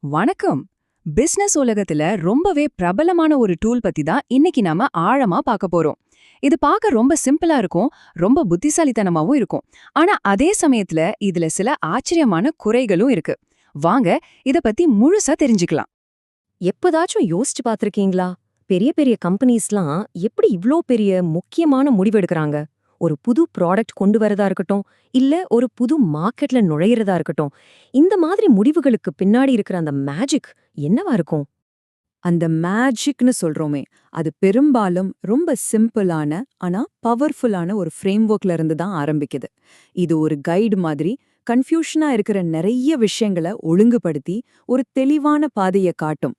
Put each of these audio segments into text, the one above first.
வணக்கம். பிசினஸ் உலகத்துல ரொம்பவே பிரபலமான ஒரு டூல் பத்தி தான் இன்னைக்கு நாம ஆழமா பார்க்க போறோம். இது பார்க்க ரொம்ப சிம்பிளா இருக்கும், ரொம்ப புத்திசாலித்தனமாவும் இருக்கும். ஆனா அதே சமயத்துல இதுல சில ஆச்சரியமான குறைகளும் இருக்கு. வாங்க இத பத்தி முழுசா தெரிஞ்சுக்கலாம். எப்போதாச்சும் யோசிச்சு பார்த்திருக்கீங்களா? பெரிய பெரிய கம்பெனிஸ்லாம் எப்படி இவ்ளோ பெரிய முக்கியமான முடிவு எடுக்கறாங்க? ஒரு புது ப்ராடக்ட் கொண்டு வரதா இருக்கட்டும், இல்ல ஒரு புது மார்க்கெட்ல நுழையிறதா இருக்கட்டும். இந்த மாதிரி முடிவுகளுக்கு பின்னாடி இருக்கிற அந்த மேஜிக் என்னவா இருக்கும்? அந்த மேஜிக்னு சொல்றோமே, அது பெரும்பாலும் ரொம்ப சிம்பிளான ஆனா பவர்ஃபுல்லான ஒரு ஃப்ரேம்வொர்க்ல இருந்து தான் ஆரம்பிக்குது. இது ஒரு கைடு மாதிரி கன்ஃபியூஷனா இருக்கிற நிறைய விஷயங்களை ஒழுங்குபடுத்தி ஒரு தெளிவான பாதையை காட்டும்.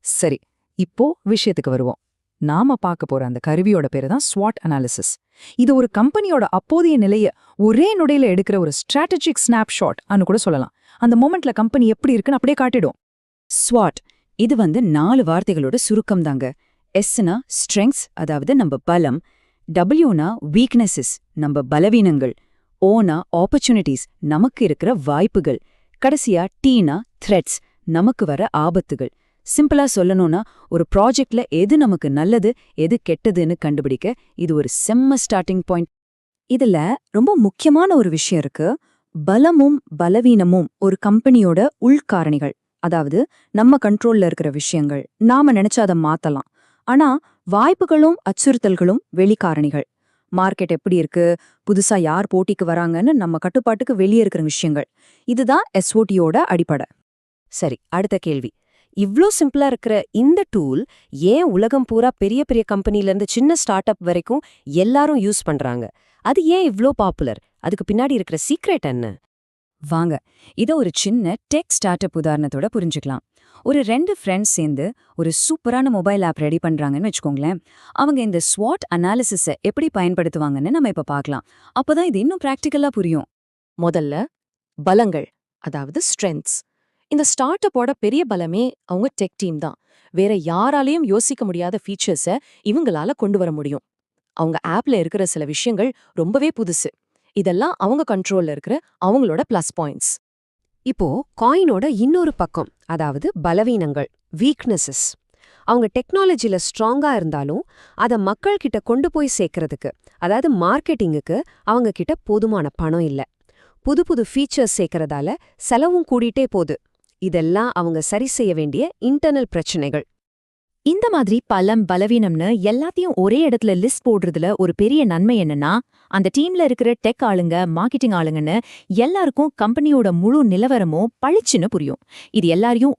சரி, இப்போ விஷயத்துக்கு வருவோம். நாம பார்க்க போற அந்த கருவியோட பேரு தான் SWOT அனாலிசிஸ். இது ஒரு கம்பெனியோட அப்போதைய நிலைய ஒரே நொடியில எடுக்கிற ஒரு ஸ்ட்ராட்டஜிக் ஸ்னாப்ஷாட் அனு கூட சொல்லலாம். அந்த மொமெண்ட்ல கம்பெனி எப்படி இருக்குன்னு அப்படியே காட்டிடும். SWOT இது 4 வார்த்தைகளோட சுருக்கம் தாங்க. Sனா ஸ்ட்ரெங்த்ஸ், அதாவது நம்ம பலம். Wனா வீக்னஸஸ், நம்ம பலவீனங்கள். Oனா ஆப்பர்ச்சுனிட்டிஸ், நமக்கு இருக்கிற வாய்ப்புகள். கடைசியா Tனா த்ரெட்ஸ், நமக்கு வர ஆபத்துகள். சிம்பிளா சொல்லணும்னா ஒரு ப்ராஜெக்ட்ல எது நமக்கு நல்லது எது கெட்டதுன்னு கண்டுபிடிக்க இது ஒரு செம்ம ஸ்டார்டிங் பாயிண்ட். இதுல ரொம்ப முக்கியமான ஒரு விஷயம் இருக்கு. பலமும் பலவீனமும் ஒரு கம்பெனியோட உள்காரணிகள். அதாவது நம்ம கண்ட்ரோல்ல இருக்கிற விஷயங்கள். நாம நினைச்சா அதை மாத்தலாம். ஆனா வாய்ப்புகளும் அச்சுறுத்தல்களும் வெளிக்காரணிகள். மார்க்கெட் எப்படி இருக்கு, புதுசா யார் போட்டிக்கு வராங்கன்னு நம்ம கட்டுப்பாட்டுக்கு வெளியே இருக்கிற விஷயங்கள். இதுதான் SWOTயோட அடிப்படை. சரி, அடுத்த கேள்வி. இவ்ளோ சிம்பிளா இருக்கிற இந்த டூல் ஏன் உலகம் பூரா பெரிய பெரிய கம்பெனில இருந்து சின்ன ஸ்டார்ட் அப் வரைக்கும் எல்லாரும் யூஸ் பண்றாங்க? அது ஏன் இவ்ளோ பாப்புலர்? அதுக்கு பின்னாடி இருக்கிற சீக்ரெட் என்ன? வாங்க இத ஒரு சின்ன டெக் ஸ்டார்ட் அப் உதாரணத்தோட புரிஞ்சுக்கலாம். ஒரு 2 ஃப்ரெண்ட்ஸ் சேர்ந்து ஒரு சூப்பரான மொபைல் ஆப் ரெடி பண்றாங்கன்னு வச்சுக்கோங்களேன். அவங்க இந்த SWOT அனாலிசிஸை எப்படி பயன்படுத்துவாங்கன்னு நம்ம இப்ப பார்க்கலாம். அப்பதான் இது இன்னும் பிராக்டிக்கலா புரியும். முதல்ல பலங்கள், அதாவது ஸ்ட்ரென்த்ஸ். இந்த ஸ்டார்ட் அப்போட பெரிய பலமே அவங்க டெக் டீம் தான். வேற யாராலையும் யோசிக்க முடியாத ஃபீச்சர்ஸை இவங்களால கொண்டு வர முடியும். அவங்க ஆப்ல இருக்கிற சில விஷயங்கள் ரொம்பவே புதுசு. இதெல்லாம் அவங்க கண்ட்ரோல்ல இருக்கிற அவங்களோட பிளஸ் பாயிண்ட்ஸ். இப்போ காயினோட இன்னொரு பக்கம், அதாவது பலவீனங்கள், வீக்னஸஸ். அவங்க டெக்னாலஜில ஸ்ட்ராங்கா இருந்தாலும் அதை மக்கள் கிட்ட கொண்டு போய் சேர்க்கறதுக்கு, அதாவது மார்க்கெட்டிங்குக்கு அவங்க கிட்ட போதுமான பணம் இல்ல. புது புது ஃபீச்சர்ஸ் சேர்க்கறதால செலவும் கூடிட்டே போகுது. இதெல்லாம் அவங்க சரி செய்ய வேண்டிய இன்டர்னல் பிரச்சனைகள். இந்த மாதிரி பலம் பலவீனம்னு எல்லாத்தையும் ஒரே இடத்துல லிஸ்ட் போடுறதுல ஒரு பெரிய நன்மை என்னன்னா, அந்த டீம்ல இருக்கிற டெக் ஆளுங்க, மார்க்கெட்டிங் ஆளுங்கன்னு எல்லாருக்கும் கம்பெனியோட முழு நிலவரமும் பளிச்சுன்னு புரியும். இது எல்லாரையும்